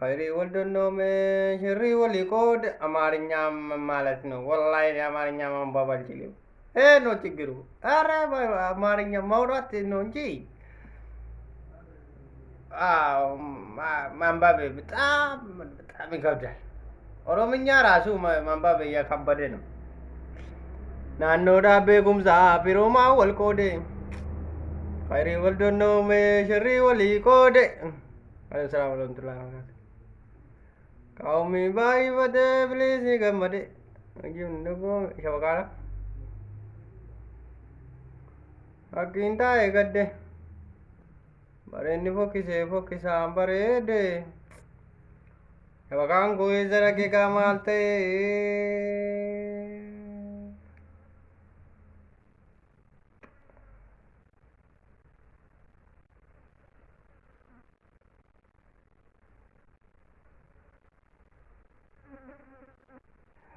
Khairi waldono me shirri wali kod amarinya malas no wallahi amarinya mambabal chiliu no chigiru are amarinya maurat no ji mambabe betam gabda oromnya rasu mambabe ya kabbade no nanno dabe gumza piroma wal kode khairi waldono me shirri wali kode assalamu alaikum Kaumi bai bade blisi gamade. Agim nugo shabakala. Akinta egadde. Bareni fokisa barede. Shabakan ko izara ke kamalte.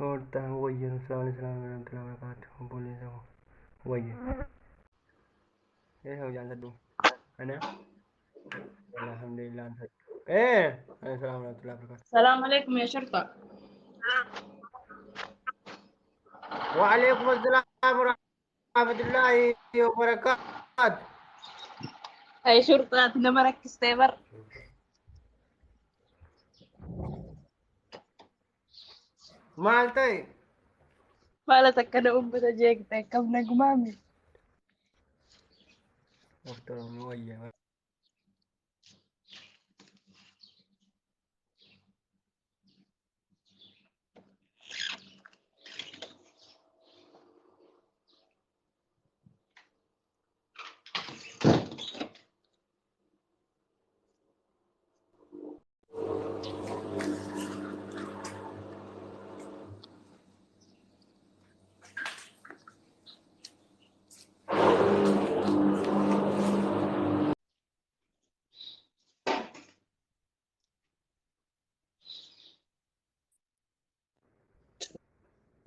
Horta wajah assalamualaikum warahmatullahi wabarakatuh. Boleh sama wajah. Hujan satu. Ana. Alhamdulillah. Assalamualaikum warahmatullahi wabarakatuh. السلام عليكم يا شرطة. وعليكم السلام ورحمة الله وبركاته. هاي شرطة أنا مركز تيبر. مالتي ما لا تكنا بتجيك تكم نجمامي. محترم ويا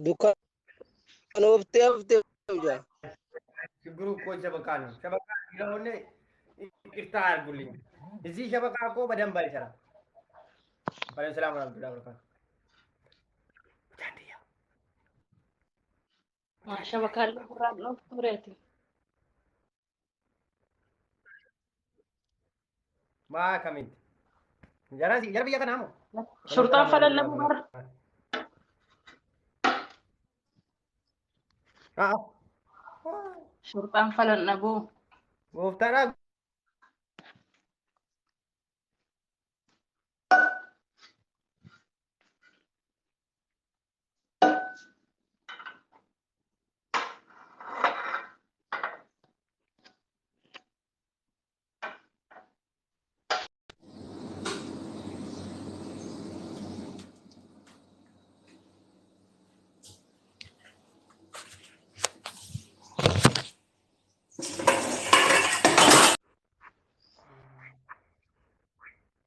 दुकान hafte uja group ko shabakan ilahone iftar guli isi shabaka ko badam bal shara Assalamualaikum warahmatullahi wabarakatuh. ما شبكة القرآن نطورتي. Ma kami jara biya kan amo شرطة Assalamualaikum فلان warahmatullahi نبو بر. wabarakatuh. Ah, شرطة فلان نبو. muftara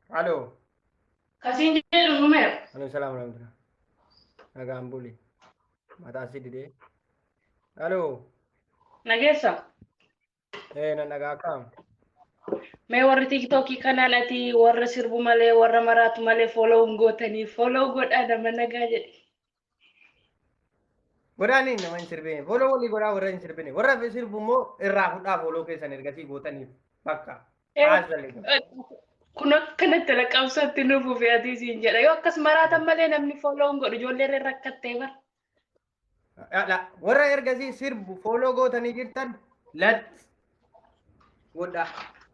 halo كاسين جيل نمر. Assalamualaikum warahmatullahi agam buli mata dide halo نجسا. nanaga kam ما ورا تيك توكي كنانتي ورا سربو مالي ورا مرات مالي فولو نغوتني فولو غوت أنا من نجاجي. godani naman sirbeni bolo wali goda warra sirbeni warra be sirbumo irra fuda bolo ke sanir gati gotani bakka asali كنا كانت لك أوسط تنوفو في هذه الزنجة. أيوة كاس مرات مالي نمني فولو نغوت جولي ركعت تيبر. la warra ergasi sirbu folo gotani jirtan lat goda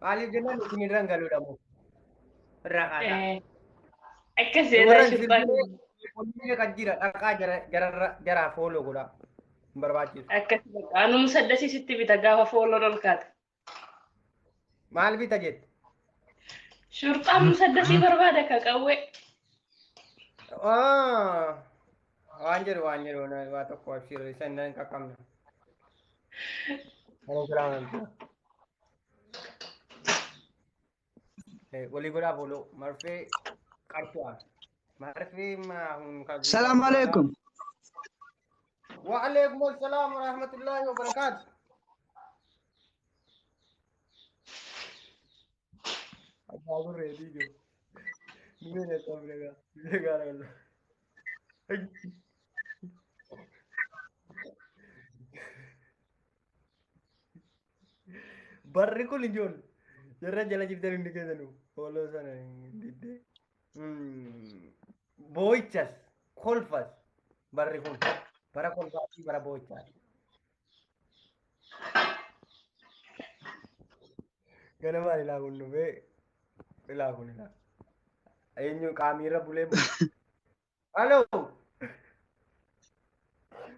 alif jennan isini rangalu damu rakata أكسي ذا warra شرطة. sirbine polisi kajira aka jara folo goda barbachi أكسي أنا مسدسي ستي بتجاهه فولو رولكات. mal bi tajet شرطة مسدسي بربادك قوي. wanjir ona wato ko sir sannan ka kamna Assalamualaikum. Wali goda bolo marfe kartua marfe ma hun ka salam alaikum wa alaikum assalam wa rahmatullahi wa barakatuh. Aku ready jo. Mira, cabrera. Mira, barri kun ijoon. Jarra jala jibdan inni keessanu. Follow sana hin didde. Boo'ichas, kolfas. Barri kun. Bara kolfaa fi bara boo'ichaa. Ganamaan ilaa kun dhufee ilaa kun ilaa. Eenyu qaamiirra bulee moo? Haloo!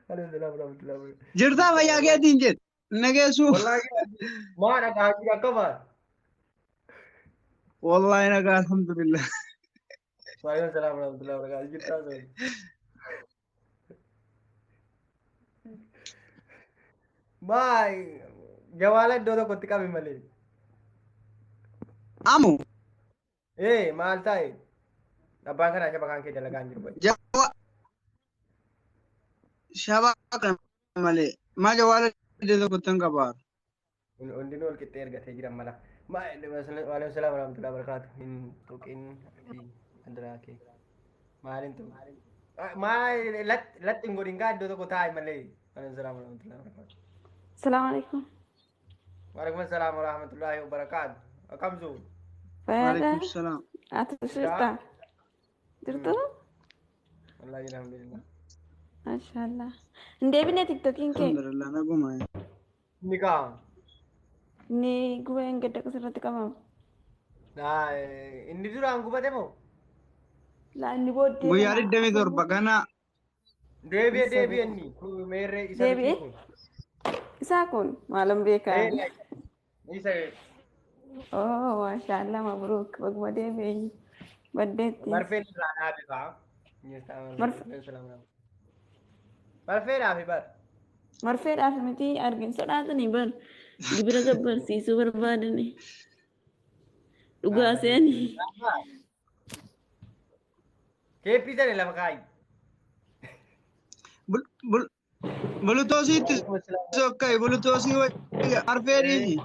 Haloo salaam rahmatullahi. Jirtaa fayyaa keetiin jedhu. Nageessuu. Wallaahi maadha gaajii akka baatu. Wallahi nagaa alhamdulillah. Waalaikum salaam warahmatullahi wabarakatuh. Jirtaa soori. Maa jawaala iddoo tokkotti qabi malee. Amu. Maal ta'e? Abbaan kanaa shaba kan kee dalagaan jiru bayi. Jawa. Shabaka malee. Maa jawaala iddoo tokkotti hin qabaaru. Hundi wal qixxee ergatee jiran mala. Waalaikum salaam warahmatullahi wabarakatuh. Hin tuqin fi andiraa kee. Maalin tuqu? Latti hin godhin gaa iddoo tokko taa'e malee. Waalaikum salaam warahmatullahi wabarakatuh. السلام عليكم. وعليكم السلام ورحمة الله وبركاته. كم زول؟ Waalaikum salaam. أتشرتا درتو؟ والله الحمد لله. ما شاء الله. ندي بني تيك توكين كي Alhamdulillah naguma. Nikah. ni gue yang gede keserati kamu. Nah, ini tuh orang gua demo. Lah ini buat dia. Guyyaa 27 kana Devi ini. Mere isa Devi? Isa kun malam beka. Isa. Oh, masya Allah mabruk. Bagma Devi. Badet. Marfe rana abe ba. Marfe. Marfe abe ba. Marfe abe miti argin soda tu ni bar. Dibira gabar si super badan ni. Duga aseni. Kepi tadi lah makai. Bulutoosiitti sokkay bulutoosii wayya arfeedhiifi.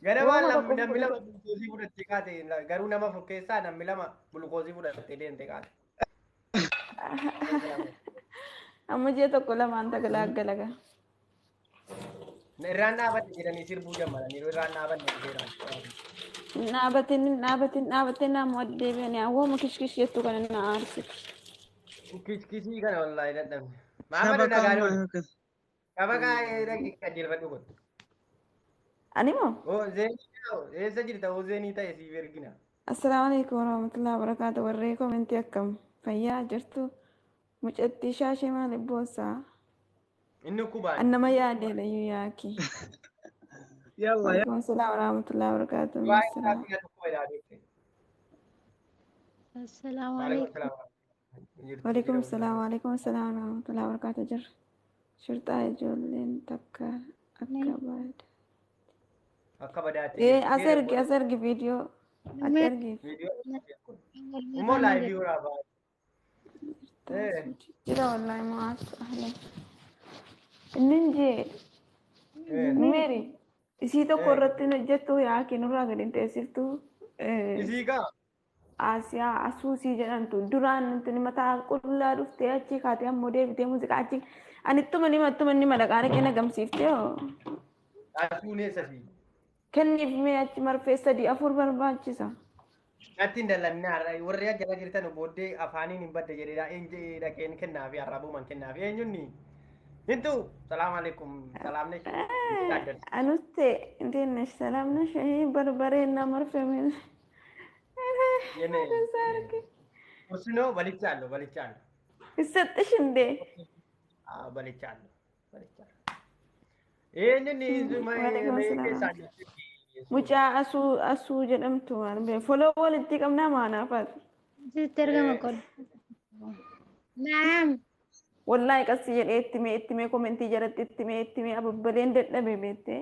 Ganama namni lama bulukoosii fudhattee kaate garuu nama keessaa namni lama bulukoosii fudhattee deemtee kaate. Amma jee tokko lamaan tagalaagalaga. Irraan dhaabatte jedhanii sirbuu jammaranii irraan dhaabanne jedhan. Naabatin namu deebi'anii awwaama kishkish jettu kana na aarsitu. Kiskisii kana wallahi dadhabne. Maamadu nagaadhu. Kabakaa dhaqi qajeelfadhu godhu. Ani moo? Eessa jirta zeenii ta'e siif ergina. Assalaamu alaikum warahmatullahi wabarakatuh. Warree komentii akkam fayyaa jirtu mucattii shaashee maaliif boossaa? Inni kubaan. Annama yaadee layyuu yaaki. Yalla Waalaikum salaam warahmatullahi wabarakatuh. Assalamu alaikum. Waalaikum salaam warahmatullahi wabarakatuh. Jir shurtaa ijoolleen takka akka baada. Akka badaatti. Asargi video. Asargi. Umoo laayivii waraabaa. Jira wallahi maas ahlan. Ninje. Meri. Isii tokko irratti jettu yaaki nurraa gadi hin teessiftu. Isii kaa? Asiyaa asuusii jedhamtu duraan intini mataa qullaa dhuftee achi kaatee ammoo deebitee muuziqaa achi ani ittuma nima dhaqaanii kenna gamsiiftee Asuun eessasi? kenniif mee achi marfee 3-4 barbaachisa. Natti hin dalannaa warri jala jirtan booddee afaaniin hin badde jedhedha eenjee dhaqeen kennaa fi arrabuuman kennaa fi eenyunni hintu salaam alaikum salaamne anuste intinne salaamne shahii barbareennaa marfee Osino balichallo. Isatti shinde. Balichallo. Eenyuni mucaa asuu jedhamtu waan bee foloo walitti qabnaa maanaafat. Sitti ergama qod. Naam. Wallahi qassi jedhee itti mee komentii jalatti itti mee ababbaleen dadhabe beettee.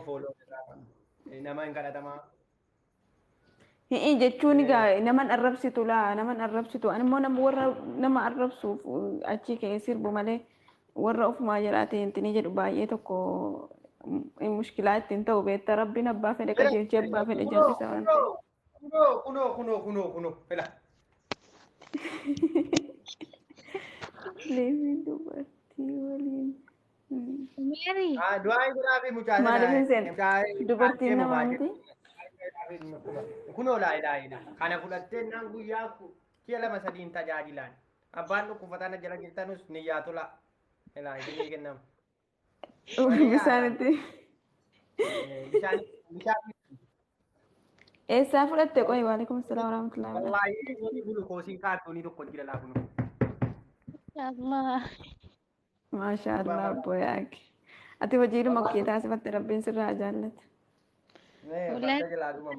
Foloo nama hin kadhatamaa. Jechuun egaa naman arrabsitu naman arrabsitu animmoo nama arrabsuuf achi ka'ee sirbu malee warra ofumaa jiraate hintinii jedhu baay'ee tokko mushkilaa ittiin ta'u beekta rabbiin abbaa fedhe qajeelchee abbaa fedhe jal'isa waan ta'eef. kuno. Fela. Leaving dubartii waliin. Mary. Dua itu tapi mucah sana. Maaliif hin seene? Mucah Dubartiin namaa miti? kuno lah. Karena fudhattee naan guyyaa kiyya lama sadiin tajaajilan. Abbaan dhukkufataan jala jirtanus niyyaatula. Ilaa isinii kennama. Bisaanitti. Bishaan Eessaa fudhatte qoyi waalaikum salaam warahmatullahi wabarakatuh. wallahi wani gulukoosiin kaartoonii tokko jira laa kuno. Allah. Masha Allah boyaaki. Ati hojiidhuma kee taasifatte rabbiin sirraa jaallata. Wallahi. Bakka jalaa dhuma.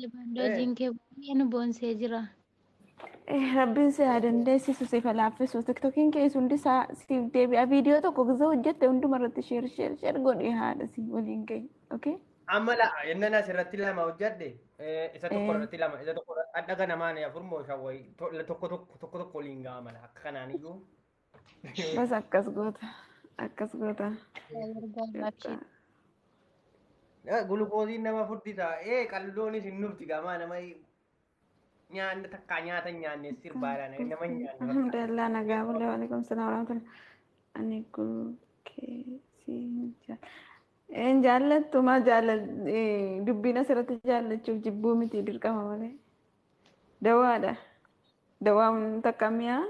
Jabandoo jinkee baay'een boonsee jira. Rabbiin si haa dandeessisu siif laaffisu. Tiktokiin kee hundi siif deebi'a. Viidiyoo tokko gizee hojjette hunduma irratti sheer godhee haadha si waliin gahi. Okay? Amma la yennan asirratti lama hojjadde isa tokko irratti lama isa tokko dhaga namaan afur moo shawwai tokko waliin ga'a mala akka kanaan iyyuu. Bas akkas goota. Akkas goota. Gulukoosiin nama furdisa. Qalloonis hin nufti gamaa nama nyaanni takkaa nyaata nyaanne sirbaadhaan nama nyaanne. Alhamdulillah nagaa bulee waalaikum salaam warahmatullahi. Ani gulukeesii jaallattu maa dubbiin asirratti jaallachuuf jibbuu miti dirqama malee. Dawaadha. Dawaan takka mi'aa?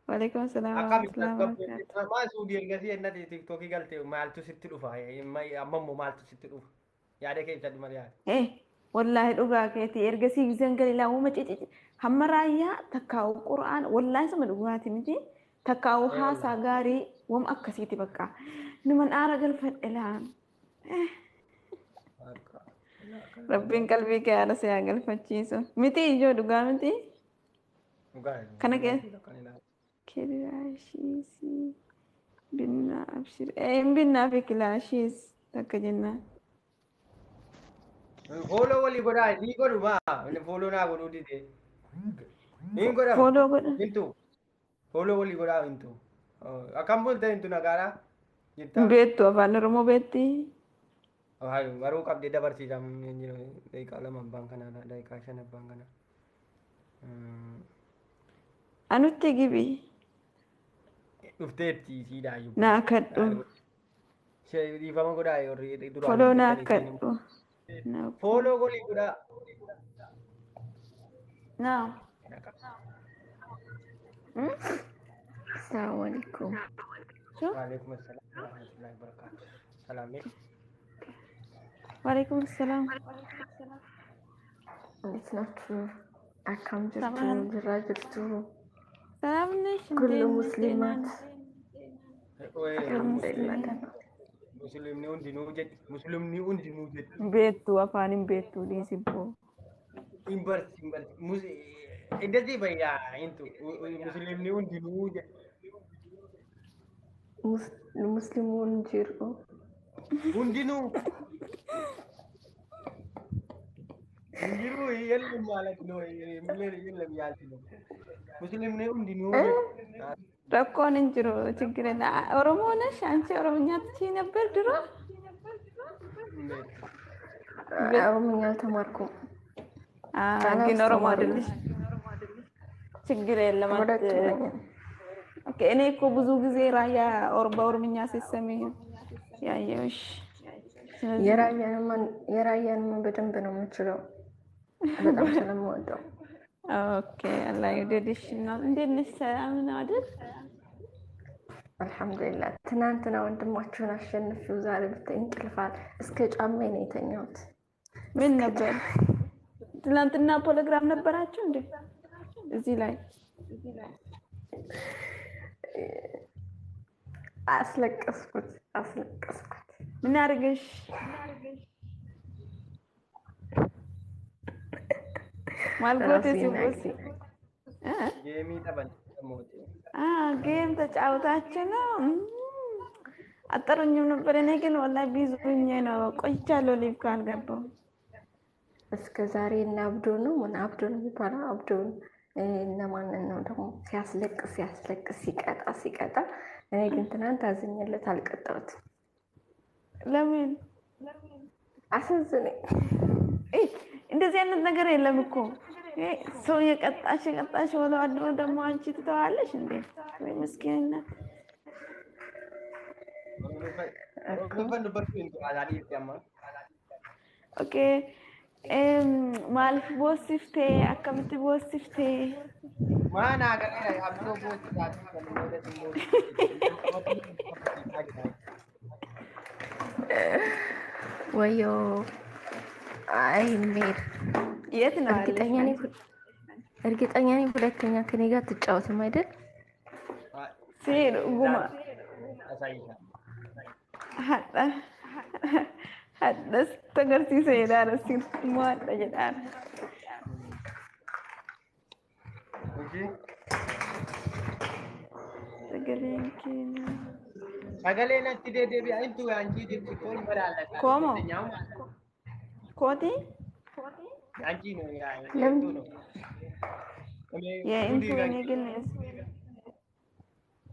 Waalaikum salaam warahmatullahi wabarakatuh. Maa suudii ergasii ennati tiktokii galte maaltu sitti dhufa? Ammammoo maaltu sitti dhufa? Yaada keessa dhuma yaada. Wallaahi dhugaa keetii ergasii giseen galii laawuma cici hamma raayyaa takkaa'u qura'aan wallaahi sama dhugaati miti takkaa'u haasaa gaarii wam akkasiiti bakka numan aara galfadhe laan rabbiin qalbii kee haala siyaa galfachiisu miti ijoo dhugaa miti kana kee kilaashiisii binnaa abshir binnaa fi kilaashiis takka jennaan. Follow wali godhaa ni godhu maa follow naa godhuu dide. Ni godha. Follow godha. Hintu. Follow wali godhaa hintu. Akkam bulte hintu nagaadha. Beektu afaan Oromoo beekti. Garuu qabdee dabarsiisaa daqiiqaa lama abbaan kanaa daqiiqaa shan abbaan kanaa. Anutti gibi. Dhufteetti siidhaayyuu. Naa kadhu. Dhiifama godhaa yoo duraan. Follow naa kadhu. Follow goli kuda. Now. Assalamualaikum. Waalaikumsalam warahmatullahi wabarakatuh. Salam ya. Waalaikumsalam. It's not true. I come just to Salam nation. Kullu muslimat. Muslimni hundi nuu jedhi. Beektu afaanin beektu dhiisibbo. Imbar. Indatti bayyaa intu muslimni hundi nuu jedhi. Muslimun jiru. Hundinuu. Jiru yalla maalatino yalla yaaltino. Muslimni hundinuu jedhi. Rakkoon hin jiru ችግርና ኦሮሞ ነሽ አንቺ ኦሮምኛ ትችይ ነበር ድሮ? ኦሮምኛ አልተማርኩም። ግን ኦሮሞ አይደለሽ? ችግር የለም። ኦኬ እኔ እኮ ብዙ ጊዜ ራያ በኦሮምኛ ሲሰሚ ያየሁሽ። የራያንማ በደንብ ነው የምችለው በጣም ስለምወደው። ኦኬ አላህ ይወደድሽ ነው። እንዴት ነሽ? ሰላም ነው አይደል? አልሐምዱሊላህ። ትናንትና ወንድማችሁን አሸንፊው ዛሬ ብታይ እንቅልፋል እስከ ጫማዬ ነው የተኛሁት። ምን ነበር? ትናንትና ፕሮግራም ነበራችሁ እንዴ? እዚህ ላይ አስለቀስኩት። ምን አድርገሽ? ማልጎቴ ሲወስ ጌሚ ጠበን ጌም ተጫውታችሁ ነው? አጠሩኝም ነበር። እኔ ግን ወላሂ ቢዚ ሆኜ ነው ቆይቻለሁ። ሊቭ ካልገባሁ እስከ ዛሬ እና አብዶ ነው የሚባለው። አብዶን እነማንን ነው ደግሞ ሲያስለቅስ ሲቀጣ። እኔ ግን ትናንት አዝኜለት አልቀጣሁትም። ለምን? አሳዘነኝ። እንደዚህ አይነት ነገር የለም እኮ ሰው የቀጣሽ ወሎ አድሮ ደግሞ አንቺ ትተዋለሽ እንዴ? ወይ ምስኪንነት ኦኬ ማልፍ ቦሲፍቴ አከምት ቦሲፍቴ ማና ገሬ አብዶ ቦት ዳት ወዮ አይ ሜር የት ነው እርግጠኛ ነኝ ሁለተኛ ከኔ ጋር ትጫወትም አይደል? ሲር ጉማ አሳይሻ haddas tagarsiisa jedhaara siin mo'adha jedhaara. Sagaleen keenya. Sagaleen atti deebi'a intu anjii deemti koon balaalata. Koomo. Kooti. Anjii no yaa. Yaa intu ni gilnees.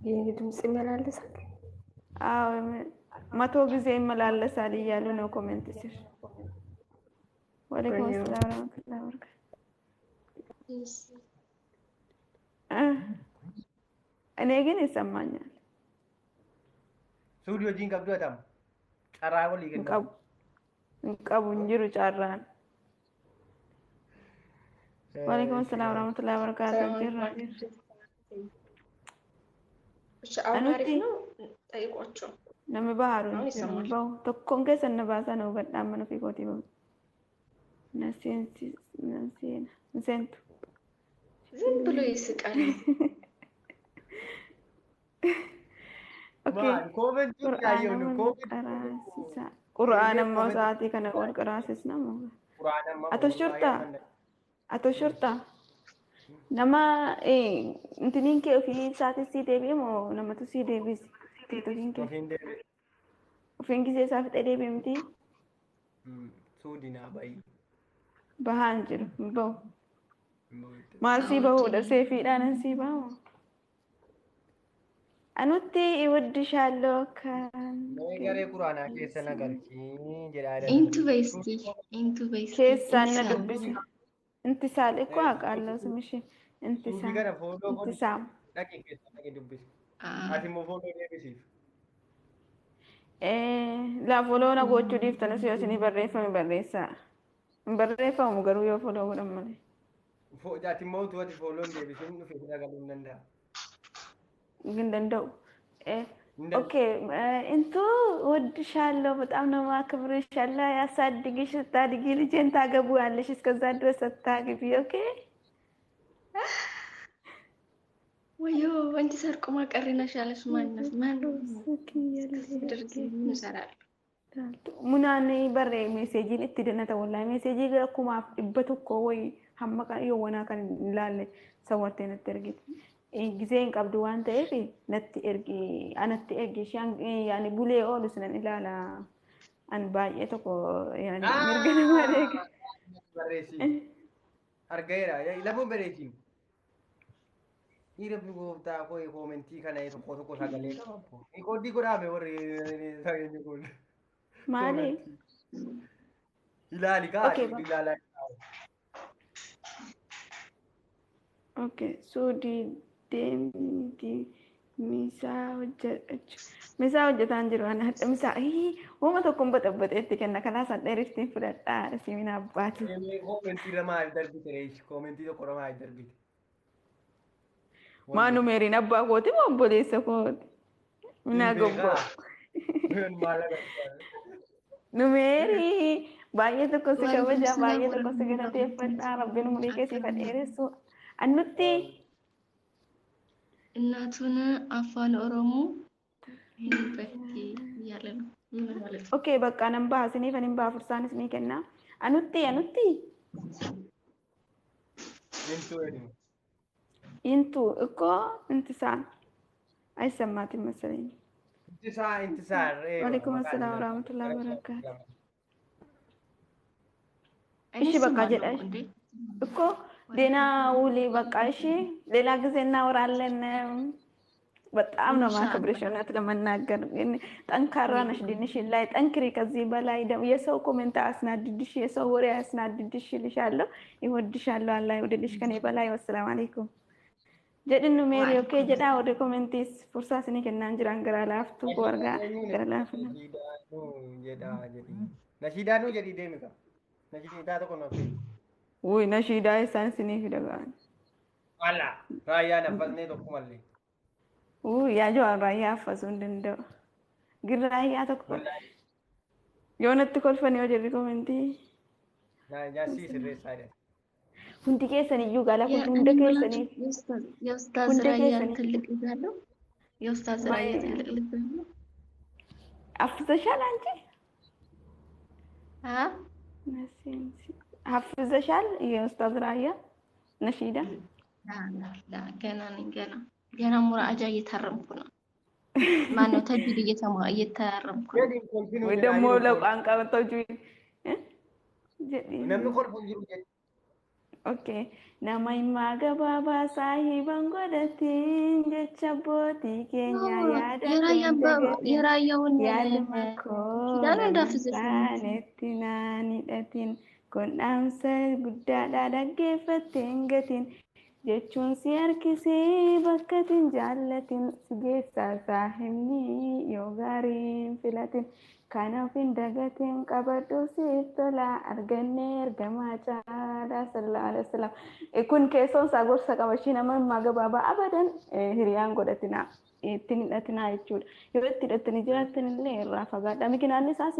የኔ ድምጽ ይመላለሳል። አዎ መቶ ጊዜ ይመላለሳል እያሉ ነው ኮሜንት ስር። ወለይኩም ሰላም ወራህመቱላሂ ወበረካቱ። እኔ ግን ይሰማኛል። ስቱዲዮ ጂን ቀብዶ አታም ጫራ ወል ይገኝ እንቀቡ እንጅሩ ጫራን። ወለይኩም ሰላም ወራህመቱላሂ ወበረካቱ። ጅራ አማሪፍ ነው ጠይቋቸው nama baharu bau tokkon keessa na baasa na hubadhaan mana fi kooti bau nasentu ዝም ብሎ ይስቃል። okay ኮሜንት ያየው ነው ኮሜንት ቁርአን ሞ ሰዓቲ ከነ ወል ቅራስስ ነው ቁርአን ማ ato shurta nama intinin ke fi saati si debi mo nama tu si debi Titohin ke. Ufin gisee isaa fixee deebi'e miti. Suudina bayi. Bahaan jiru bahu. Maal sii bahuudha seefiidhaan an sii bahu. Anutti iwaddishaaloo kan. Garee quraanaa keessa nagarchii jedhaa. Intu beesti. Keessaan na dubbisi. Inti saal eekoo haqaalloo sumishee. Inti saam. Dhaqee keessa dhaqee dubbisi. Ati mo foto deebisiif. La foloo na gochuu dhiiftan osoo isin barreeffame barreessaa. Barreeffamu garuu yoo foloo godhan malee. Ati mo tu ati foloon deebisiin dhufee dagaluu hin danda'a. Hin danda'u. Okay, intu እወድሻለሁ በጣም ነው የማከብርሻለሁ ያሳድግሽ ስታድጊ ልጄን ታገቢዋለሽ እስከዛ ድረስ አታግቢ ኦኬ ወዮ ወንድ ሰርቆ ማቀሪናሽ ያለሽ ማንነት ማን ነው ድርጊ ምሰራል ሙናኔ በሬ ሜሴጂን እtti ደነተ ወላሂ ሜሴጂ ገኩማ ይበቱኮ ወይ ሐመቃ የወና kan ilaale sawwate natti ergite ጊዜን ቀብዱ ዋን ተይፊ ነtti ergi anatti ergi shan yani bulee olu sunan ilaala an baay'ee tokko yani mirgana mareeg barreesi argeera lamu bareetiin Ira gooftaa koo komentii kana tokko sagalee qabu. Koodii godhaame warri sagalee kun. Maali? Ilaali kaa ilaalaa. Okay, so deemti misaa hojjetaan jiru ana hadha misaa wama tokkoon baxabbaxeetti kenna kanaa san dheeriftiin fudhadhaa simina abbaati. Komentii ramaa darbite reeshi komentii tokko ramaa darbite. Manu merin abbaa kooti moo obboleessa kooti? Minaa gobboo. Numeri baay'ee tokko si kabaja baay'ee tokko si galateeffadhaa rabbiin umurii keessi kan dheeressu annutti እናቱን አፋን ኦሮሞ ይበቲ ያለ ነው ማለት ነው። ኦኬ በቃ ነምባ ስኒ ፈኒም ባፍርሳንስ ኒ ከና አኑቲ Intu እኮ እንትሳን አይሰማትም መሰለኝ። እንትሳር ወአለይኩም ሰላም ወራህመቱላሂ ወበረካቱ። እሺ በቃ ጀዳሽ እኮ ደና ውሊ በቃ እሺ ሌላ ጊዜ እናወራለን። በጣም ነው ኢንሻአላህ ማከብርሽ እውነት ለመናገር ግን ጠንካራ ነሽ ድንሽ ላይ ጠንክሪ ከዚህ በላይ ደግሞ የሰው ኮሜንት አስናድድሽ የሰው ወሬ አስናድድሽ ይልሻለሁ ይወድሻለሁ አላህ ይወድልሽ ከኔ በላይ ወሰላም አለይኩም jedhinu meeri okay jedha wode commentis fursa sini kennan jiran gara laftu warga gara lafna nashidaanu jedhi deemika nashidaa tokko na fi uy nashida isan sini fidagan ala raayyaa nafasnee tokko mallee uy ya jo raya fasun dindo giraya to yonatti kolfani wajhi commenti na jaasi sirreessaa hundi keessan iyyuu galafa hunda keessanii የኡስታዝ hunda ራያን keessanii ትልቅ ይዛለሁ የኡስታዝ ራያን ትልቅ ልዛለሁ አፍዘሻል አንቺ حفظشال يا أستاذ رايا نشيدة لا ገና ሙራጃ እየታረምኩ ነው ማነው ተጅዊድ እየታረምኩ ነው ወይ ደግሞ ለቋንቋ ተጅዊድ namni kolfu jiru jedhe okay nama imma gababa sahiban godatin jecha boti kenya የራያውን yaadmako ኪዳኑ እንዳፍዘሽ nettinani datin kun amsa guddaadha dhaggeeffateen gatiin jechuun si harkisee bakkatiin jaallatin si geessaa saahibni yoo gaariin filatin kanaaf hin dagatiin qabadhu siif tola argannee ergamaa caalaa sallallahu alaihi wasallam kun keessoon isaa gorsa qabashii nama immaa gabaabaa abadan hiriyaan godhatina ittiin hidhatinaa jechuudha yoo itti hidhatanii jiraatan illee irraa fagaadha mikinaan isaas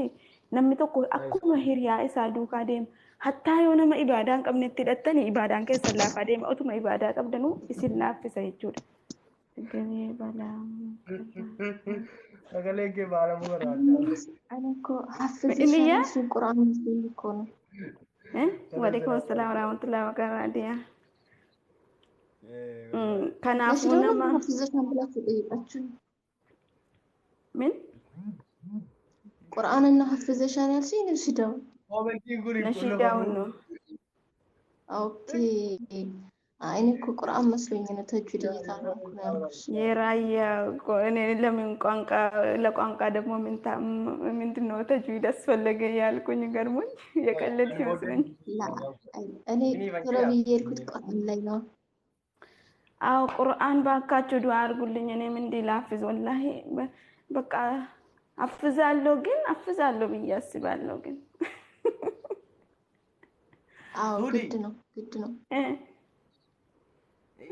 namni tokko akkuma hiriyaa isaa duukaa deema hattaa yoo nama ibaadaa hin qabne itti hidhattanii ibaadaan keessan laafaa deema utuma ibaadaa qabdanuu isin laaffisa jechuudha. Gahee balaa. sagalee kee baalamuu barbaada. Ani ko hafiizishaan sun quraana musliim ko no. Waalaikum assalam warahmatullahi wabarakatuh. Kanaafuu nama hafiizishaan bilaatu dhiyeeffachuu. Min? Quraanana hafiizishaan yaalsi nashidaaw. Nashidaawun no. Okay. Ini ko Quran መስሎኝ ነው ተጅዊድ እየታረምኩ ነው ያልኩሽ። የራያ እኔ ለምን ቋንቋ ለቋንቋ ደግሞ ምንድነው ተጅዊድ አስፈለገ ያልኩኝ ገርሞኝ የቀለድሽ ይመስለኝ። እኔ ተረቢ የሄድኩት ቁርአን ላይ ነው። አዎ ቁርአን ባካችሁ ዱዓ አድርጉልኝ እኔም እንዲህ ላፍዝ ወላሂ በቃ አፍዛለሁ ብዬ አስባለሁ ግን አዎ ግድ ነው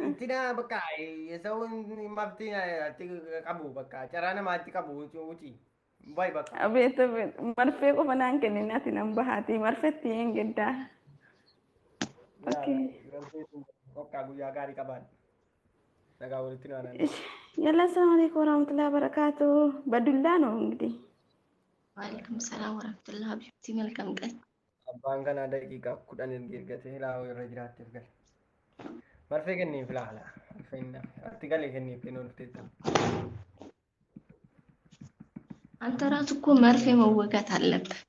intina bakka yesaun mabti qabu bakka carana mati qabu uci boy bakka abet marfe ko manan kenin ati nambahati marfetti engedda okay bakka guya gari kaban daga ulitina nan yalla assalamu alaikum warahmatullahi wabarakatuh badulla no ngidi waalaikum salam warahmatullahi habibti መልካም ቀን abban kana daqiqa kudan gergate lawo rajrat tergal marfe kenni filala finna artikale kenni pinol teta አንተ ራስ እኮ መርፌ መወጋት አለብህ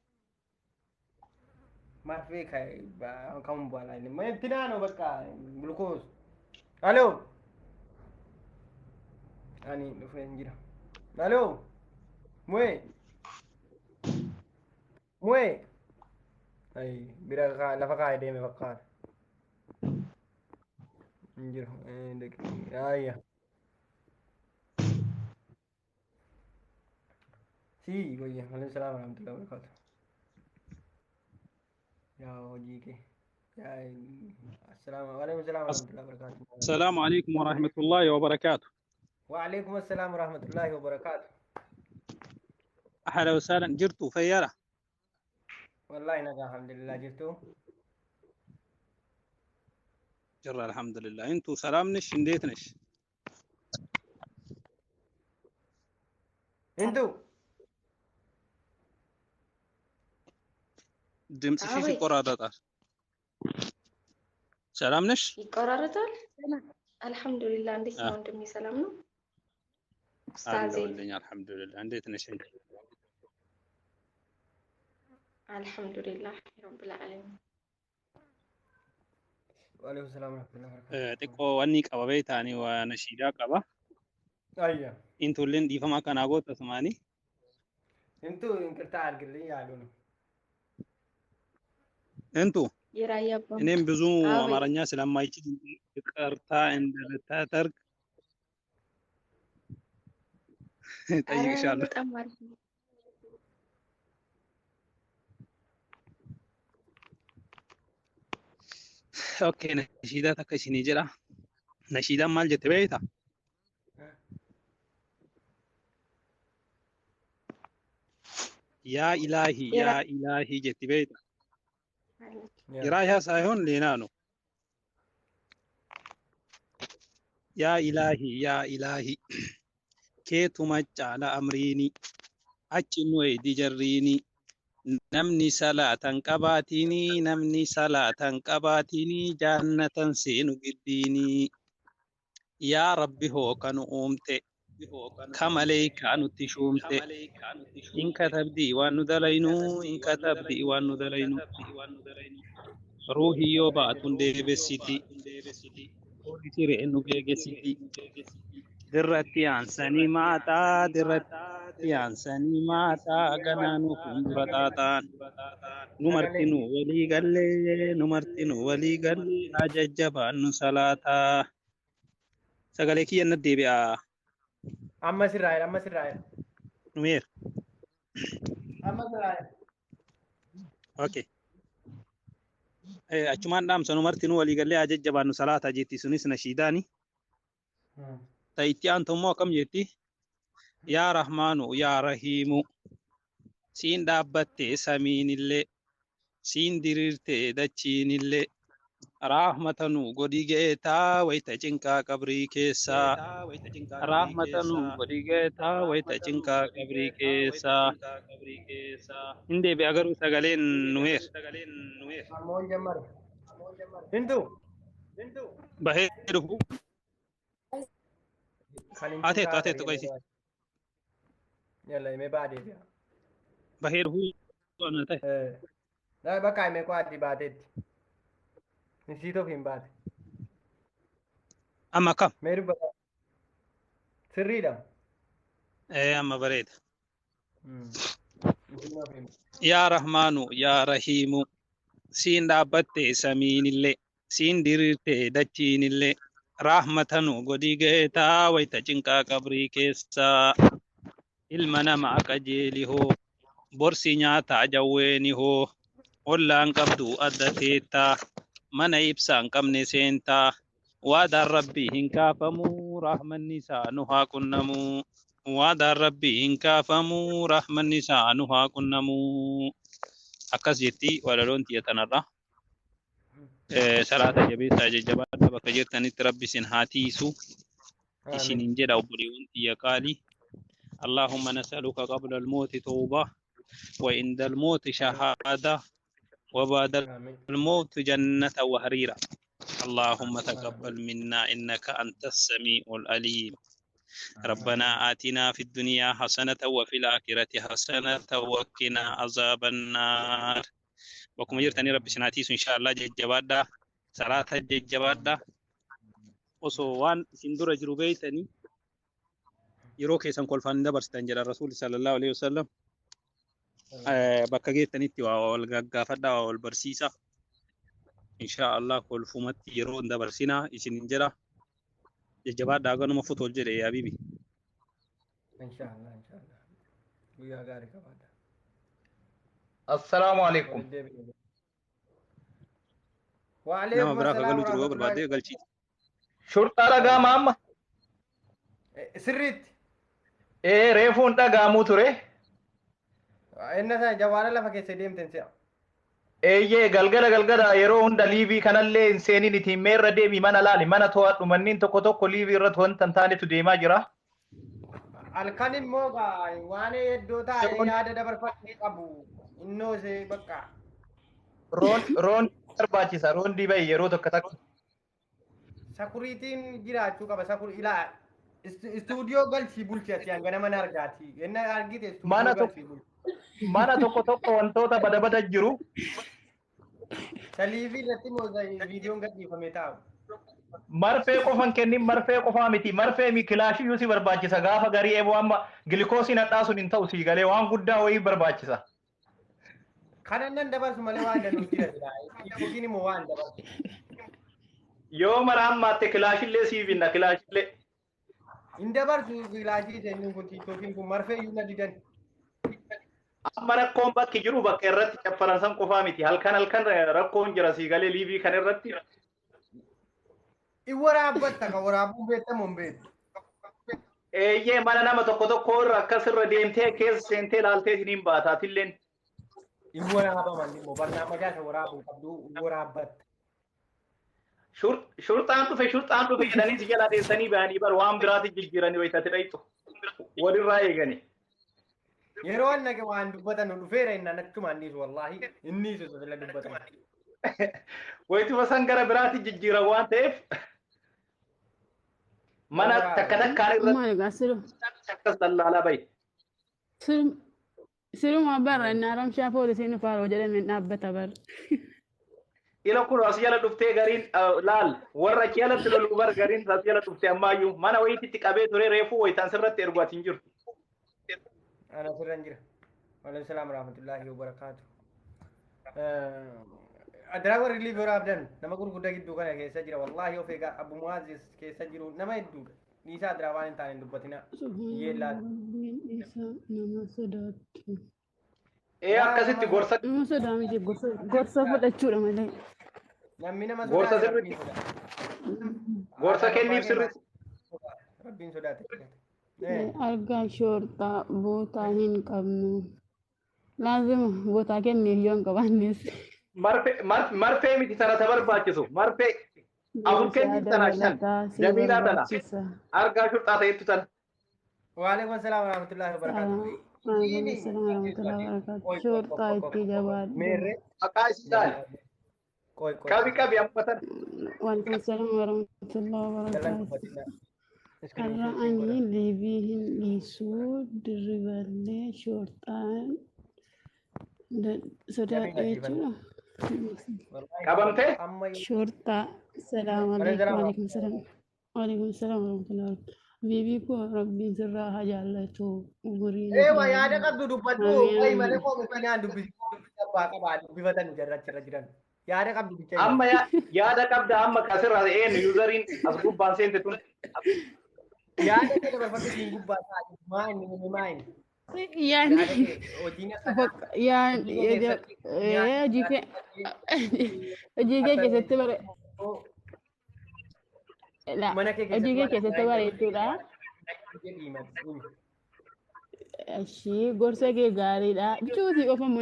marfe kai ba kam bala ni me tinano bakka glucose allo ani do fenjira allo mue ay bira ka lafa ka ide me bakka Anjir, ya. Si, voy a Waalaikumsalam warahmatullahi wabarakatuh. Ya, hoji ke. Ya, Waalaikumsalam warahmatullahi wabarakatuh. السلام عليكم ورحمة الله وبركاته. Waalaikumsalam warahmatullahi wabarakatuh. أهلا وسهلا جرتوا فيارة. Wallahi naga alhamdulillah jirtu. جرى الحمد لله انتو سلامنش انديتنش Intu. دمسشي في قرادة سلامنش ይቆራረጣል አልহামዱሊላህ እንዴት ነው እንደሚ ሰላም ነው ኡስታዜ الحمد لله انديتنش አልহামዱሊላህ ረብል ዓለሚን Waalaikumsalam warahmatullahi wabarakatuh. تقو واني قبابي تاني ونشيدا قبا Ayya. Intu lin di fama kana go tasmani. Intu inkirta argilli yaalunu. Intu Jiraya bang. እኔም ብዙ Awe. አማርኛ ስለማይችል ይቅርታ እንደልታደርግ Ara ጠይቅሻለሁ። betam arif. ኦኬ ነሺዳ ተከሽኒ ጅራ ነሺዳ ማል ጀት ቤታ ያ Jira. ኢላሂ ጀት ቤታ Yeah. ጅራያ ሳይሆን ሌላ ነው። ያ ኢላሂ ኬቱ መጫላ አምሪኒ አቺን ወይ ዲጀሪኒ namni salaatan qabaatini jaannatan seenu giddiini yaa rabbi hoo kanu uumte ka maleeykaa nutti shuumte in katabdii waan nu dalaynu ruuhii yoo baatun deebessiti hoolisi re'e nu geegessiti dirratti aansanii maataa ganaa nu fuuldura xaaxaan nu martinuu walii gallee haa jajjabaannu salaataa sagalee kiyya na deebi'aa Amma sirraa'e. numeer Amma sirraa'e. okay achumaan dhaamsa nu martinuu walii gallee haa jajjabaannu salaataa jetti sunis nashiidaani ta itti aantu immoo akkam jetti yaa rahmaanu yaa rahiimu siin dhaabbattee samiinillee siin diriirtee dachiinillee rahmatanu godhi geetaa wayita cinqaa qabrii keessaa hin deebi'a garuu sagaleen numeer Ammoo jammar. Hintu. bahee dhufu Kan ateetu qaysi Yalla ime baadee jira. bahee dhufu ana ta'e Dai bakka ime kwaati baateetti. Nisiitoof hin baate. amma kam Mee dubbata. Sirriidha. amma bareeda yaa rahmaanu yaa rahiimu siin dhaabbattee samiinillee siin diriirtee dachiinillee rahmatanu godhi geetaa wayita cinqaa qabrii keessaa ilma namaa qajeeli hoo borsi nyaataa jawweeni hoo ollaan qabdu adda teettaa mana ibsaan qabne seentaa waadaan rabbii hin kaafamuu rahmanni isaa nu haa qunnamuu waadaan rabbii hin kaafamuu rahmanni isaa nu haa qunnamuu akkas jetti walaloon xiyyatanarra salaata jabeessaa jajjabaadha bakka jirtanitti rabbi isin haa tiisu isinin jedha obboleewwan xiyya qaalii اللهم نسألك قبل الموت توبة وعند الموت شهادة وبعد الموت جنة وهريرة اللهم تقبل منا إنك أنت السميع العليم ربنا آتنا في الدنيا حسنة وفي الآخرة حسنة وقنا عذاب النار وكم يرتني رب سناتيس إن شاء الله ججبادا صلاة ججبادا وصوان سندور جروبيتني yeroo keessan kolfaan dabarsitan jedha rasuulli sallallahu alaihi wasallam bakka geettanitti waa wal gaggaafadha waa wal barsiisa insha Allah kolfumatti yeroo dabarsinaa isin jedha jajjabaadhaa ganuma futol jedhe yaa bibi insha Allah guyyaa gaarii qabaadha. Assalamu alaikum. Wa nama alaikum biraa assalam kagalu jiru yoo barbaade galchiiti Shurtaa dhagaama amma. Sirriitti. Reefuun dhagaamu ture. Inna sana jawaara lafa keessa deemten si'a. Eeyyee galgala yeroo hunda liivii kanallee hin seenin ittiin meerra deemi mana laali mana to'adhu manniin tokko liivii irratti wanta hin taanetu deemaa jira. Halkan immoo waan iddoo taa'ee yaada dabarfachuu qabu. Innoo see bakka. Roon barbaachisa roon dibai yeroo tokko. Sakuriitiin jiraachuu qaba sakurii ilaa. Istuudiyoo galchii bulcheetti hanga mana argaati. Inni argite istuudiyoo galchii bulcheetti. Mana tokko wantoota bada jiru. Saliivii irratti moo viidiyoon gadhiifamee taa'u? marfee qofan kennin marfee qofaa miti marfee mi kilaashii yuusi barbaachisa gaafa garii eeboo amma gilikoosiin hadhaasun hin ta'u sii galee waan guddaa wayii barbaachisa. Kanan nan dabarsu malee waan danuuf jira jira. Yookiin immoo waan dabarsu. Yoo mara ammaatte kilaashillee sii binna kilaashillee. Hin dabarsu kilaashii seenuun kun tiktookiin kun marfee iyyuu na didan. Amma rakkoon bakki jiru bakka irratti caffaransan qofaa miti halkan rakkoon jira sii galee liivii kan irratti. Waraabbatta ka waraabuun beekamu hin beeku. Eeyyee mana nama tokko irra akkasirra deemtee keessa seentee laaltee isiniin baataatilleen. Waraabaman immoo barnaama jaasa waraabuu qabdu waraabbatta. Shurxaan dhufe jedhanii si jala deessanii bahanii bar waan biraatti jijjiiranii wayitatti dhayitu. Walirraa eegani. Yeroo annake waan dubbatan dhufeera innaan achumaan dhiisu wallaahi inni isu sila dubbatan. Wayituma san gara biraatti jijjiiran waan ta'eef. Mana takka takkaan irratti akkas dallaalaa bahi. Siruma barra inni haramshaa poolisiin faaroo jedhame dhaabbata barra. Ila kun as jala dhuftee gariin laal warra achi jalatti loluu bar gariin as jala dhuftee ammaayyuu mana wayititti qabee ture reefuu wayitaan sirratti erguutiin jirtu. Ana sirran jira. Waalaikum salaam warahmatullahi wabarakaatu. Adara warri liibii waraabdan nama gurguddaa gidduu kana keessa jira wallaahi of eegaa Abu Muazzis keessa jiru nama hedduudha. Niisaa adara waan hin taane hin dubbatina. Yeellaan. Nama sodaatu. Akkasitti gorsa. Nama sodaa miti gorsa fudhachuudha malee. Namni nama gorsa sodaate sirriitti. Gorsa kenniif sirriitti. Rabbiin sodaate. Argaa shortaa bootaa hin qabnu. Laazima bootaa kenniif yoo hin qabaannes. Marfee miti sana ta barbaachisu marfee afur kenniif sana shan jamiilaa tana argaa shurxaa ta'ettu tana. Waalaikum salaam warahmatullahi wabarakatuh. Waalaikum salaam warahmatullahi wabarakatuh. Shortaa itti jabaadhu. Maqaa isii taane. Qabi ammatan. Waalaikum salaam warahmatullahi wabarakatuh. Har'a ani liibii hin dhiisuu dirriballee shortaan sodaadha jechuudha. Qabamtee? Shortaa salaam alaikum salaam. Waalaikum salaam warahmatullahi wabarakatuh. Bibii koo rabbiin sirraa haa jaallatu umurii. Waa yaada qabdu dubbadhu wayi malee koo mufanii aan dubbisi abbaa qabaa dubbifatan jarrachirra jiran. Yaada qabdu bicha. Amma yaada qabda amma kasirraa eenyu yuuzariin as gubbaan seente tun. Yaada kana barbaadu siin gubbaa taa'e maayini. Hojii kee keessatti bare. Hojii kee keessatti bareedduudha. Ashii gorsa kee gaariidha. Bicuutii qofamu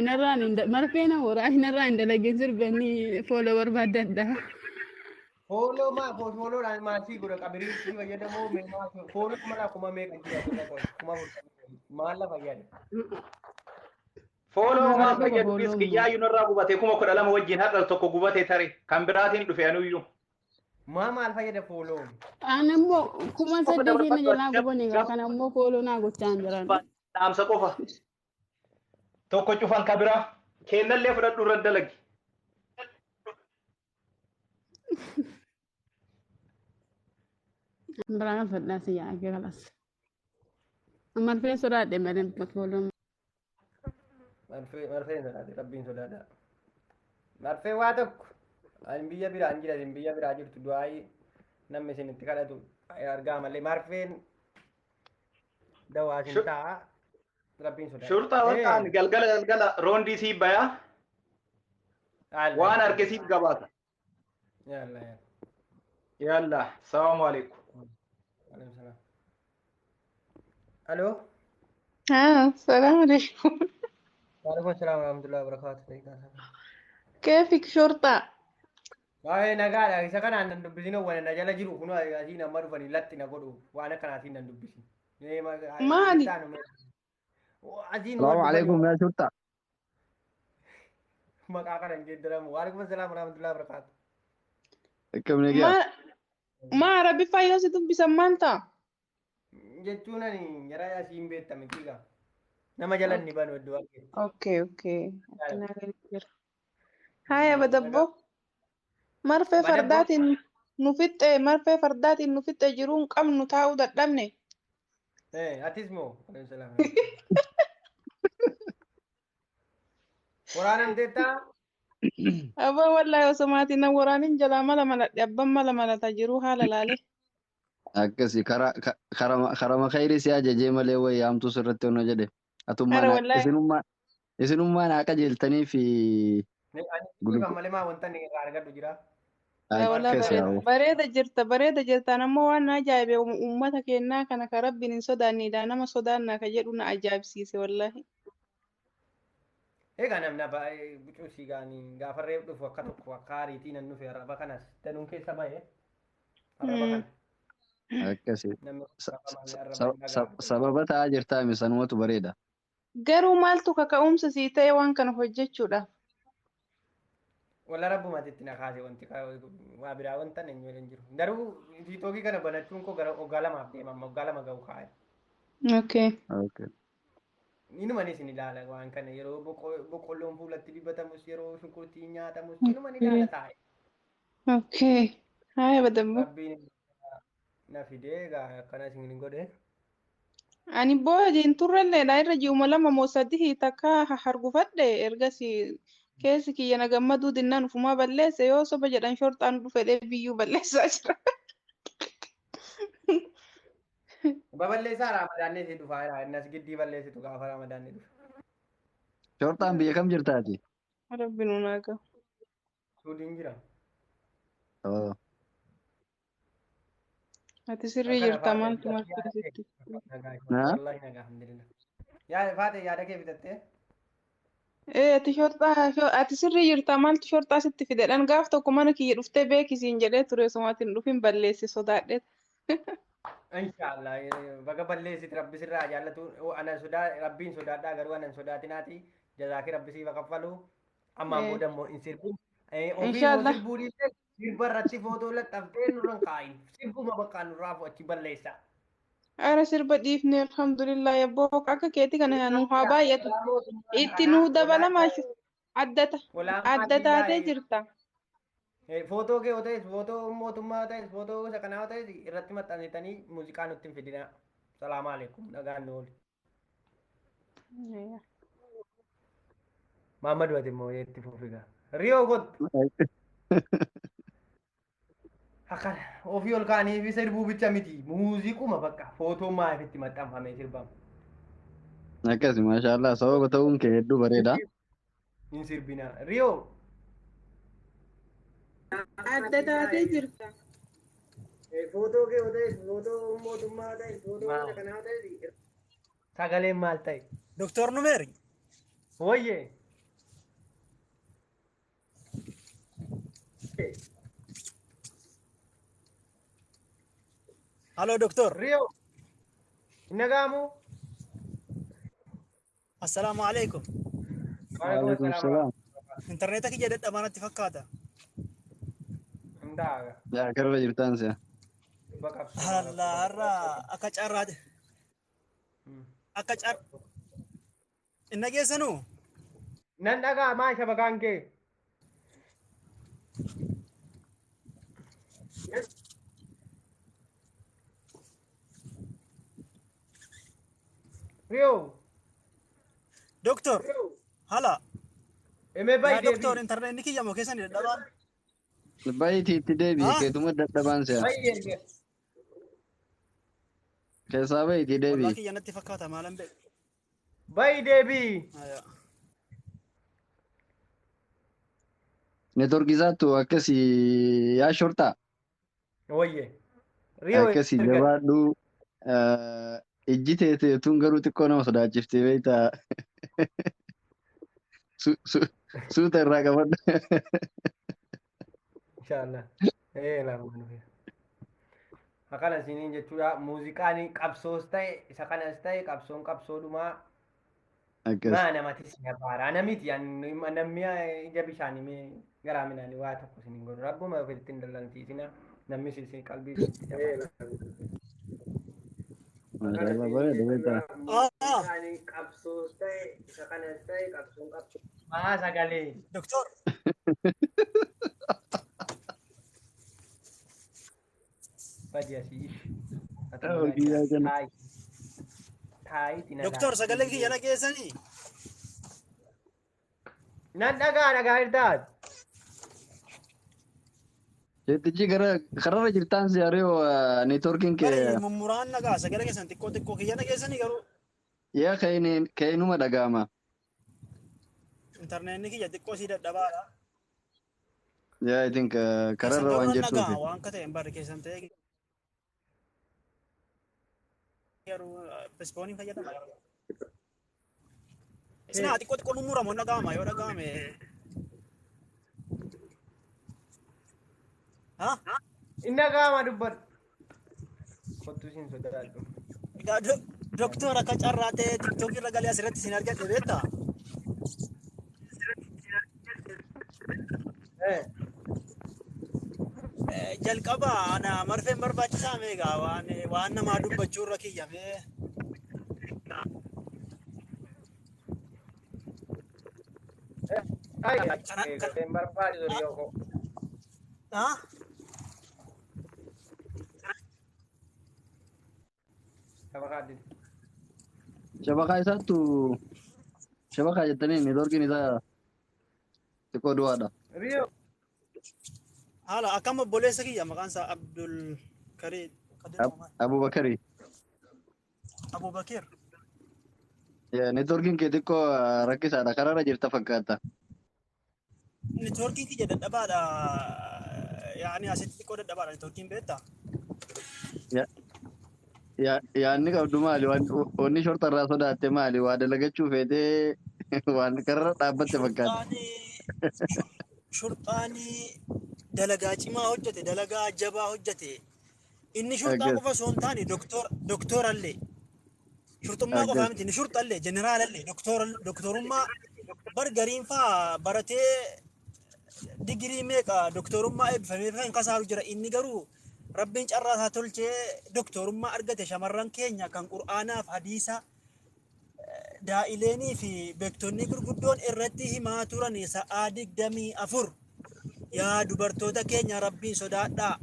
marfee na horaa narraa hin dalagin sirbanii fooloo barbaadadha. Fooloo fooloodhaan maasii godha qabiriitti fayyadamoo fooloo mala kuma meeqa jira maal lafa yaada. Fooloo maa fayyadu biskiyyaayyu narraa gubatee 12,000 wajjin har'a tokko gubatee tare kan biraatiin dhufe anuyyuu. Maal fayyada fooloo? Ani immoo 8,000 na jalaa gubanii kana immoo fooloo naa gochaan jiran. Dhaamsa qofa. Tokko cufan ka biraa kennallee fudhadhu irra dalagi. Berangkat fedasi ya agak kelas. Marfee sodaadhe malee fooloon. Marfee sodaadhe rabbiin sodaadha. Marfee waa tokko ani biyya biraan jira isin biyya biraa jirtu du'aayi namni isin itti kadhatu argaa malee marfeen dawaa isin ta'a rabbiin sodaadha. Shurxaa waqaan galgala roondii sii bayaa waan argisiif gabaata. Yalla salaamu alaikum. Halo. السلام عليكم. وعليكم السلام ورحمة الله وبركاته. كيفك شرطة؟ Waa'ee nagaadha isa kanaan nan dubbisinu waan na jala jiru kun asiin amma dhufanii latti na godhu waan akkanaatiin nan dubbisin. Maali? Salaamu alaikum yaa shurtaa. Maqaa kanan geeddaramu. Waalaikum asalaam warahmatullahi wabarakatuh. Akkam nagaa. Ma rabbi fayyoo si dubbisan maal ta'a? Jechuun ani jara asiin beektame kiiga. Nama jala ni banu iddoo arginu. Okay. Haya badabbo. Marfee fardaatiin nu fixee marfee fardaatiin nu fixee jiruun qabnu taa'uu dadhabne. Atis moo? Waraanan teettaa? Abbaan wallahi osoo maatiin na waraanin jalaa mala maladhe abbaan mala malataa jiruu haala laalee. Akkasi karama khayrii si ajajee malee wayii haamtuu sirratti ono jedhe. Ara Atummaan wallahi. isinummaan haa qajeeltanii fi Ani kan malee maa wanta inni irraa argadhu jira. Wallahi akkasi haa bareeda jirta ammoo waan na ajaa'ibe uummata keenyaa kana ka rabbiin hin sodaannidha nama sodaannaa ka jedhu na ajaa'ibsiise wallahi. Egaa namna baay'ee bucuusii gaanii gaafa reef dhufu akka tokko akka aariitii nan dhufe arraba kanas danuun keessa bahee arraba kana. akkasi Namni arraba malee arraba hin dhaga'amu. sababa ta'aa jirtaa misanumatu bareeda. Garuu maaltu kaka'umsa sii ta'e waan kana hojjechuudha. Walla rabbumatti na kaase wanti waa biraa wanta hin jiru. Garuu tiitookii kana banachuun koo gara waggaa lamaaf deema amma waggaa lama ga'u kaa'e. Okay. Inuma isin ilaala waan kana yeroo boqqolloon fuulatti dibatamus yeroo shunkurtiin nyaatamus inuma ni ilaala taa'e. Okay. Haaya badammoo. Rabbiin na fidee egaa akkana isin hin godhe. Ani booda turrelleedha irra ji'uma lama moo sadii takka hargufadhe ergasii keessi kiyya na gammaduu dinnaan ufumaa balleesse yoo soba jedhan shorxaan dhufedhee biyyuu balleessaa jira. Baballeessaa Ramadaanni si dhufaa jira. Innas giddii balleessitu gaafa Ramadaanni dhufu. Shortaan biyya kam jirtaati? Rabbi nu naa gahu. Suudiin jira. Ati sirrii jirta maaltu marfisitti. Wallahi nagaa alhamdulillah. Faate yaada kee bitattee? Ati sirrii jirta maaltu shorxaa sitti fidedhan gaaf tokko mana kiyya dhuftee beekisiin jedhee ture somaatiin dhufin balleessi sodaadhe. Inshallah baga balleessiti rabbi sirraa jaallatu anan sodaa rabbiin sodaadhaa garuu anan sodaatinaati jazaaki rabbi siif kaffalu ammaan booda immoo hin sirbin ofii immoo sirbuu dhiisee sirba irratti footoo laxxaftee nurran kaayin sirbuma bakka nurraa achi balleessa. Ara sirba dhiifne alhamdulillah yabboo akka keetii kana nu haa baay'atu itti nu dabalamaa adda taatee jirta. Footoo kee yoo ta'es footoo mootummaa yoo ta'es footoo isa kanaa yoo ta'es irratti maxxansitanii muuziqaa nutti hin fidina. Salaamu alaikum nagaan nu oolu. Maamma du'ate immoo itti fufiga. Riyoo godhu. Akkana ofii ol kaanii fi sirbuu bicha miti muuziquma bakka footoo maaf itti maxxanfamee sirbamu. Akkasi maashaallah sababa ta'uun kee hedduu bareeda. Hin sirbina. Riyoo. Adda taatee jirta. Footoo kee yoo ta'es footoo mootummaa yoo ta'es footoo isa kanaa yoo ta'es sagaleen maal ta'e? Doktor Numeri. Oye. Halo doktor. Rio. Nagamu. Assalamu alaikum. Waalaikum salam. Interneta kiyya dadhabaanatti fakkaata. Ndaaga. Yaa karra jirtaan si'a. Halla har'a akka carraate. Akka car. Inna geessanu? Nan dhagaa maasha bagaan kee. Rio. Doktor. Hala. Eme bai deebi. Doktor internet kiyya moo keessan dadhabaan? Baay'ee itti deebi'e keetuma dadhabaan si'a. Baay'ee. Keessaa baay'ee itti deebi'e. Wallahi kiyya natti fakkaata maalan beeku. Baay'ee deebi. Neetworkiisaattu akkasii yaa shortaa. Oye. Rio. Akkasii jabaadhu ijji teetuun garuu xiqqoo nama sodaachiftee beektaa. Suuta irraa qabadhu. Inshallah. Lamaan. Akkana isiniin jechuudha muuziqaan qabsoos ta'e isa kanas ta'e qabsoon qabsoodhumaa maa namatti si abaara namiti namni ija bishaanii garaa minaanii waa tokko isiniin godhu rabbuma ofitti hin dallansiisina namni isin qalbii qabsoos ta'e isa kanas ta'e qabsoon qabsoo maa sagalee. Doktor. Fadi asii. Ati Oh, mana gila kan. taai. Taai tina Doktor sagalee kiyya dhageessanii? Nan dhagaa irtaat. Jettichi kararra jirtaan si ariyo networking Bari kee mummuraan dhagaa sagalee keessan xiqqoo kiyya dhageessanii garuu yaa ka'inuma dhaga'ama. intarneetni kiyya xiqqoo sii dadhabaadha. Yaa I think Keessan kararra garuu waan nan jirtuufi. dhagaa waan akka ta'e hin barre keessan ta'e garuu pispooniin fayyadama. Isinaa xiqqoo mummuramu hin dhaga'ama yoo dhaga'ame. Haa? Inni dhagaama dubbadhu. Kottu siin sodaadhu. Egaa doktora akka carraa ta'e tiktookii irra galee asirratti isin argadhe beektaa? Jalqaba ana marfeen barbaachisaa meegaa waan namaa dubbachuu irra kiyyamee. Kan barbaadu yoo Haa? Tabakaadin. Shabakaa isaattu shabakaa jettanii networkiin isaa xiqqoo du'aadha. Riyo. Haala akkam obboleessa kiyya maqaan isaa Abdul Karim. Abubakari. Abubakir. Networkiin kee xiqqoo rakkisaadha. Kararra jirta fakkaata. Networkiin kiyya dadhabaadha. Yaani asitti xiqqoo dadhabaadha networkiin beektaa? Yaanni qabdu maali? Wanni shorta irraa sodaatte maali? Waa dalagachuu feetee waan kararra dhaabbatte fakkaata. Shurxaanii dalagaa cimaa hojjete, dalagaa jabaa hojjete. Inni shurxaa qofa osoo hin taane doktorallee. Shurxummaa qofaa miti, inni shurxallee, jeneraalallee, doktorummaa bargariin faa baratee digirii meeqa doktorummaa eebbifamee kan kasaaru jira. Inni garuu Rabbiin carraa isaa tolchee doktorummaa argate shamarran keenya kan qur'aanaaf hadiisa daa'ileenii fi beektonni gurguddoon irratti himaa turan sa'aa 24 yaa dubartoota keenya Rabbiin sodaadhaa.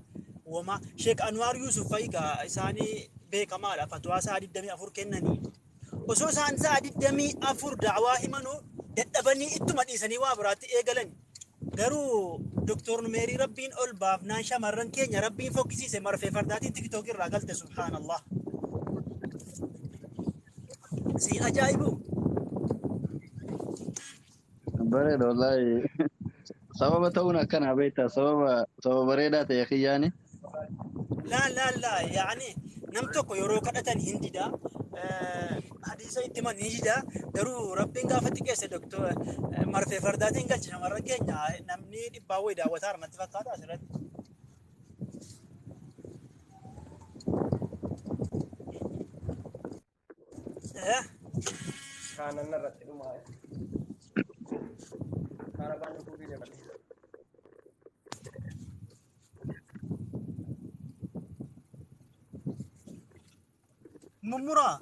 Wama Sheek Anwaar Yusuf fa'igaa isaanii beekamaadha fatwaa sa'aa 24 kennanii. Osoo isaan sa'aa 24 da'waa himanuu dadhabanii ittuma dhiisanii waa biraatti eegalan. Garuu Doktor Numeerii Rabbiin ol baafnaan shamarran keenya Rabbiin fokkisiise marfee fardaatiin tiktook irraa galte subhaanallah. Si ajaa'ibu. Bareeda wallaahi. Sababa ta'uun akkanaa beektaa sababa bareedaa ta'e kiyyaani. Laa yaani nam tokko yeroo kadhatan hin didaa. Hadiisa itti man ni didaa. Garuu Rabbiin gaafa xiqqeesse doktor marfee fardaatiin galche shamarran keenya namni dhibbaa wayii daawwataa natti fakkaata asirratti. Kanan irratti dhumaa. Kaana baay'ee fuudhii deemate. Mummuraa.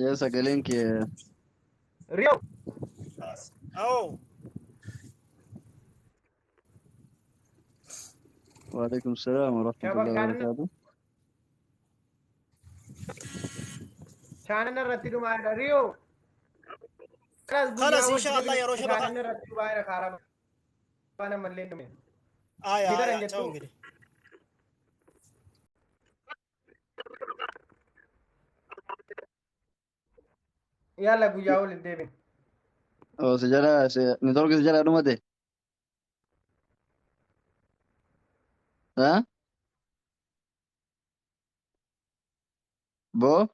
Yaa sagaleen kee. Riyo. Oh. Waalaikum salaam warahmatullahi wabarakatuh. Kanan irratti dhumaa Riyo. Kalas inshallah yeroo shabaka. Kanan irratti dhumaa kaarama. Bana mallee dhume. Aya ta'u ngidi. Yalla guyyaa ol deebiin. Oh network sejala dhumate. Haa? Bo?